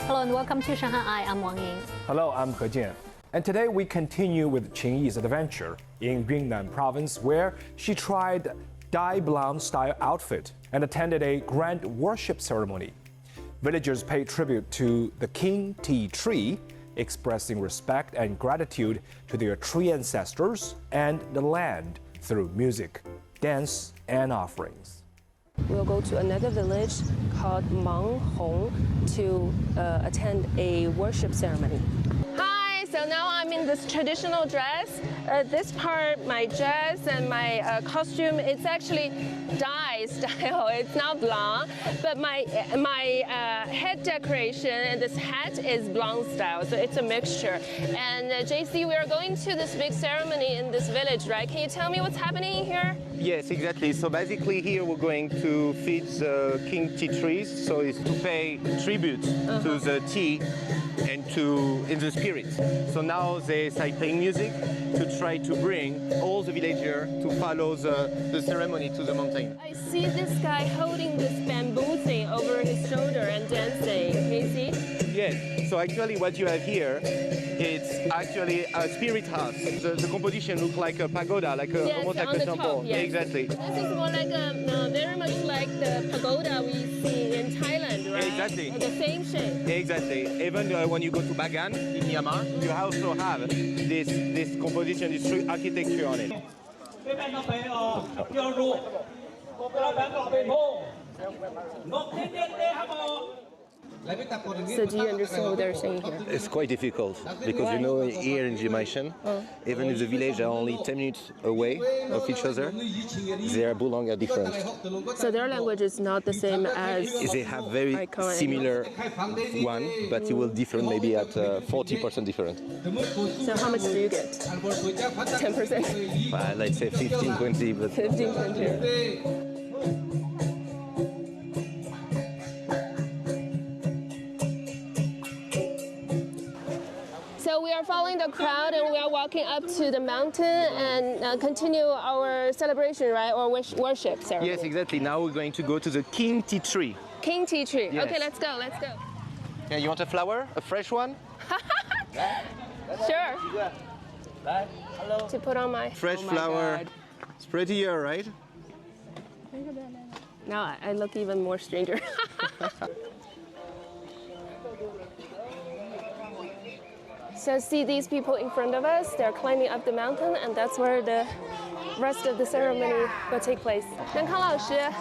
Hello and welcome to Shanghai. I'm Wang Ying. Hello, I'm He Jian. And today we continue with Qin Yi's adventure in Yunnan Province, where she tried Dai-Blang style outfit and attended a grand worship ceremony. Villagers paid tribute to the Qin Yi tree, expressing respect and gratitude to their tree ancestors and the land through music, dance, and offerings. We'll go to another village called Mang Hong to attend a worship ceremony. Hi, so now I'm in this traditional dress. This part, my dress and my costume, it's actually Dai style. It's not Blanc, but my head decoration and this hat is Blanc style, so it's a mixture. And JC, we are going to this big ceremony in this village, right? Can you tell me what's happening here? Yes, exactly. So basically here we're going to feed the Qin tea trees, so it's to pay tribute to the tea and in the spirit. So now they start playing music to try to bring all the villagers to follow the ceremony to the mountain. I see this guy holding this bamboo thing over his shoulder and dancing. Can you see? Yes. So actually what you have here, it's actually a spirit house. The composition looks like a pagoda, like a, almost like a temple. Top, yes. Exactly. This is more like very much like the pagoda we see in Thailand, right? Exactly. The same shape. Exactly. Even when you go to Bagan in Myanmar, you also have this composition, this architecture on it. So do you understand what they're saying here? It's quite difficult because you know here in Jingmaishan, even if the village are only 10 minutes away of each other, their Bulang are different. So their language is not the same as... They have very similar one, but it will differ maybe at 40% different. So how much do you get? 10%? Let's say 15, 20. But 15, 20. So we are following the crowd and we are walking up to the mountain and continue our celebration, right? Or worship ceremony. Yes, exactly. Now we're going to go to the Qin tea tree. Qin tea tree. Yes. Okay, let's go, let's go. Yeah, you want a flower? A fresh one? Sure. To put on my... Fresh oh my flower. God. It's prettier, right? Now I look even more stranger. So see these people in front of us, they're climbing up the mountain and that's where the rest of the ceremony will take place. Nankang Laoshi.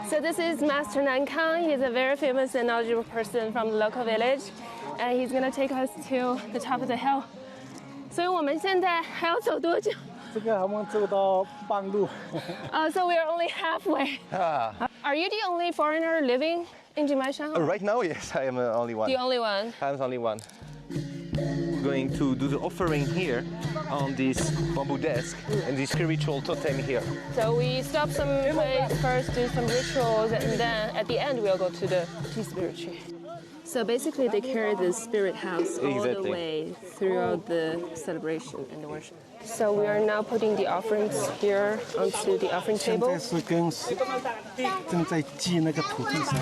So this is Master Nankang. He's a very famous and knowledgeable person from the local village. And he's gonna take us to the top of the hill. 所以我们现在还要走多久？ 这个我们走到半路。So we are only halfway. Are you the only foreigner living in Jingmaishan? Right now, yes, I am the only one. The only one. I'm the only one. We're going to do the offering here on this bamboo desk and this spiritual totem here. So we stop some place first, do some rituals, and then at the end we'll go to the tea spirit tree. So basically they carry the spirit house all the way throughout the celebration and the worship. So we are now putting the offerings here onto the offering table. 现在是正在祭那个土地上。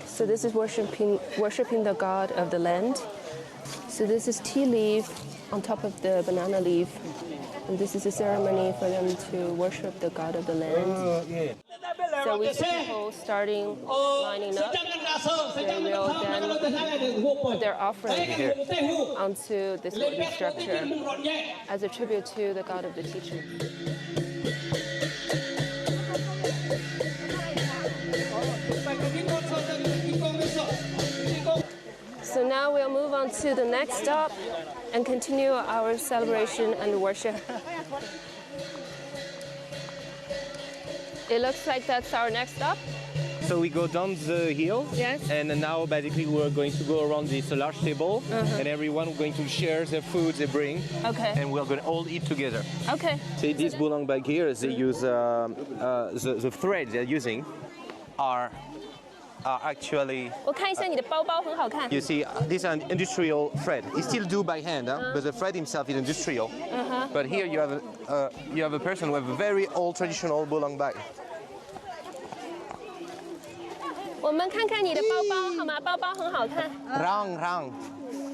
So this is worshiping the god of the land. So this is tea leaf on top of the banana leaf. And this is a ceremony for them to worship the god of the land. So we see people starting lining up. They will then put their offering onto this wooden structure as a tribute to the god of the teacher. So now we'll move on to the next stop and continue our celebration and worship. It looks like that's our next stop. So we go down the hill, Yes. and now basically we're going to go around this large table, and everyone going to share the food they bring, Okay. and we're going to all eat together. Okay. See, this Bulang bag here, they use the thread they're using are actually. 我看一下你的包包很好看。 You see, this is an industrial thread. It's still do by hand, but the thread himself is industrial. But here you have a person with a very old traditional Bulang bag. 我们看看你的包包好吗？包包很好看。Rang.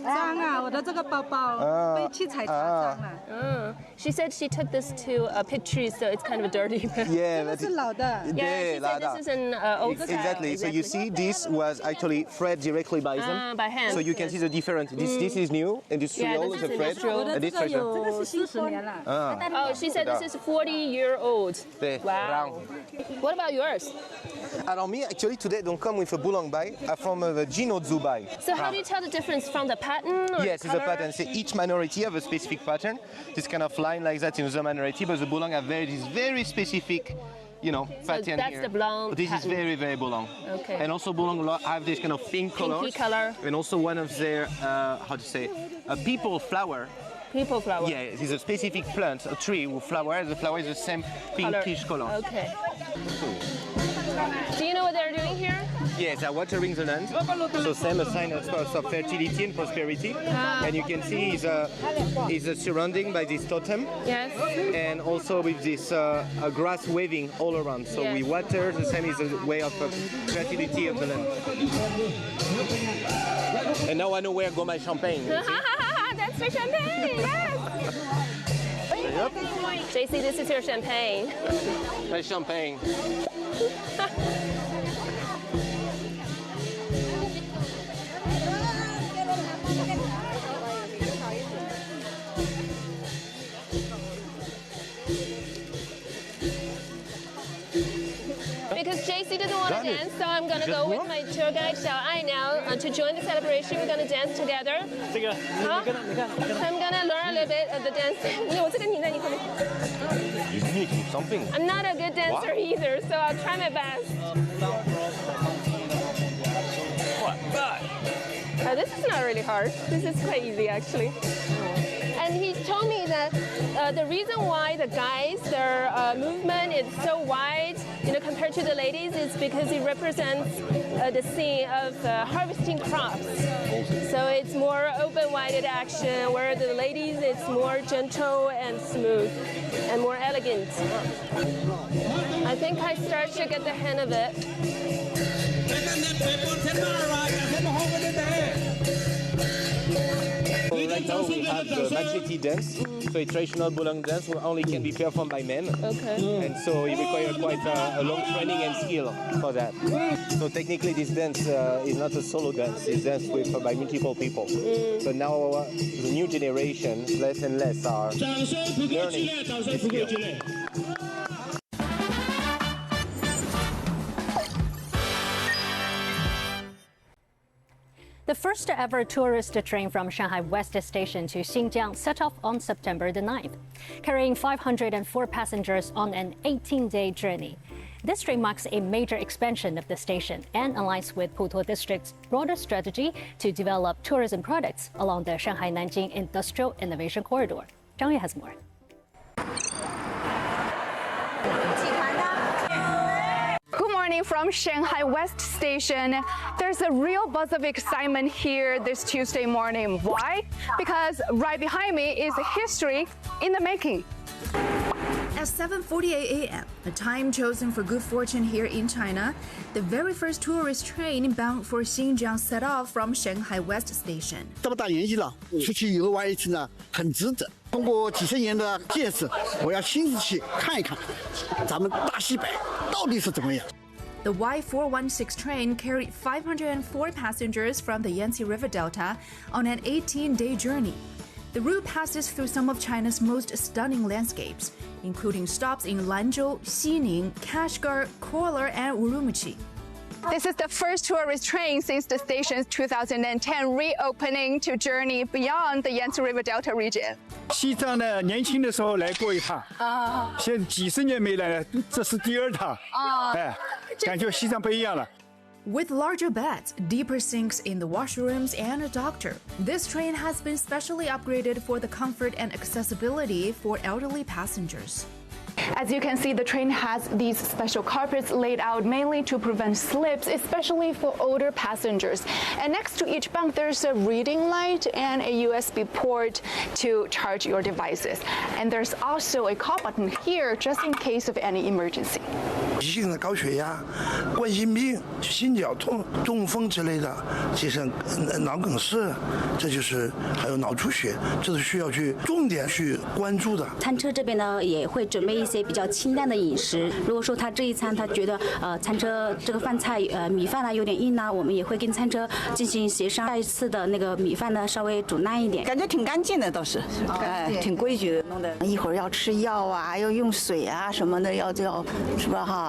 脏啊！我的这个包包被器材擦脏了。She said she took this to a pig tree, so it's kind of dirty. Yeah, 这是老的。 Yeah, she said this is an old style. Exactly. So you see, this was actually thread directly by them. By hand. So you can see the difference. This is new, industrial, this the is thread, industrial. 我的 and 这 this 个 treasure. 有40年了。 Oh, she said this is 40-year-old. 对 Wow. What about yours? Alors me, actually today don't come with a Bulang bai, I'm from the Jinotsu bai. So how do you tell the difference from the pattern? Or Yes, the it's a color? pattern. So each minority have a specific pattern. This kind of line like that in the minority, but the Bulang have this very specific, pattern that's here. the Blanc This pattern. is very, very Bulang. Okay. And also Bulang have this kind of pink colors. color. And also one of their, a people flower. People flower. Yeah, it is a specific plant, a tree with flower. The flower is the same pinkish color. Okay. Do you know what they're doing here? Yes, they're watering the land. So same a sign of fertility and prosperity. And you can see is surrounding by this totem. Yes. And also with this grass waving all around. So we water, the same is a way of fertility of the land. And now I know where Goma champagne. That's for champagne, yes! JC, this is your champagne. My champagne. Because JC doesn't want to dance, so I'm going to go with my tour guide, Xiao Ai, now to join the celebration. We're going to dance together. Huh? So I'm going to learn a little bit of the dance. You need to do something. I'm not a good dancer either, so I'll try my best. This is not really hard. This is quite easy, actually. And he told me that the reason why the guys, their movement is so wide, compared to the ladies, is because it represents the scene of harvesting crops. So it's more open-minded action, where the ladies, it's more gentle and smooth and more elegant. I think I start to get the hang of it. Right now we have the Machete dance, so a traditional Bulang dance only can be performed by men. Okay. And so it requires quite a long training and skill for that. So technically this dance is not a solo dance, it's danced by multiple people. So now the new generation, less and less, are learning this skill. The first ever tourist train from Shanghai West Station to Xinjiang set off on September the 9th, carrying 504 passengers on an 18-day journey. This train marks a major expansion of the station and aligns with Putuo District's broader strategy to develop tourism products along the Shanghai-Nanjing Industrial Innovation Corridor. Zhang Yue has more. Good morning from Shanghai West Station. There's a real buzz of excitement here this Tuesday morning. Why? Because right behind me is history in the making. At 7:48 a.m., a time chosen for good fortune here in China, the very first tourist train bound for Xinjiang set off from Shanghai West Station. 这么大年纪了，出去游玩一次呢，很值得。通过几十年的见识，我要亲自去看一看，咱们大西北到底是怎么样。 The Y416 train carried 504 passengers from the Yangtze River Delta on an 18-day journey. The route passes through some of China's most stunning landscapes, including stops in Lanzhou, Xining, Kashgar, Kolar, and Urumqi. This is the first tourist train since the station's 2010 reopening to journey beyond the Yangtze River Delta region. 西藏呢，年轻的时候来过一趟，现在几十年没来了，这是第二趟。感觉西藏不一样了。 With larger beds, deeper sinks in the washrooms, and a doctor, this train has been specially upgraded for the comfort and accessibility for elderly passengers. As you can see, the train has these special carpets laid out mainly to prevent slips, especially for older passengers. And next to each bunk, there's a reading light and a USB port to charge your devices. And there's also a call button here just in case of any emergency. 急性的高血压、冠心病、心绞痛、中风之类的，其实脑梗塞，这就是还有脑出血，这是需要去重点去关注的。餐车这边呢也会准备一些比较清淡的饮食。如果说他这一餐他觉得餐车这个饭菜米饭呢有点硬呢，我们也会跟餐车进行协商，下一次的那个米饭呢稍微煮烂一点。感觉挺干净的倒是，挺规矩的，弄的。一会儿要吃药啊，要用水啊什么的，要是吧哈？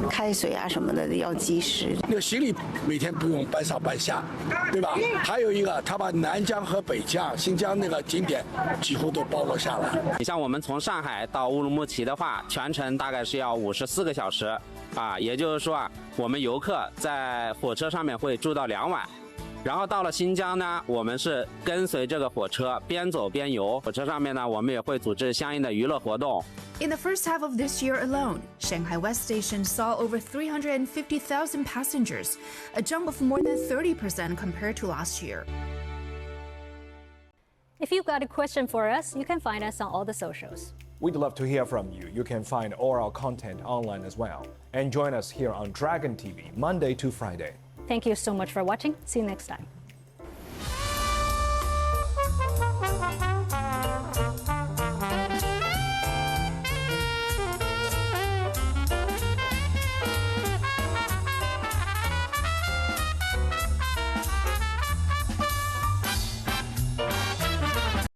开水啊什么的要及时。那个行李每天不用半上半下，对吧？还有一个，他把南疆和北疆、新疆那个景点几乎都包罗下来。你像我们从上海到乌鲁木齐的话，全程大概是要54个小时啊，也就是说啊，我们游客在火车上面会住到2晚。然后到了新疆呢，我们是跟随这个火车边走边游。火车上面呢，我们也会组织相应的娱乐活动。In the first half of this year alone, Shanghai West Station saw over 350,000 passengers, a jump of more than 30% compared to last year. If you've got a question for us, you can find us on all the socials. We'd love to hear from you. You can find all our content online as well. And join us here on Dragon TV, Monday to Friday. Thank you so much for watching. See you next time.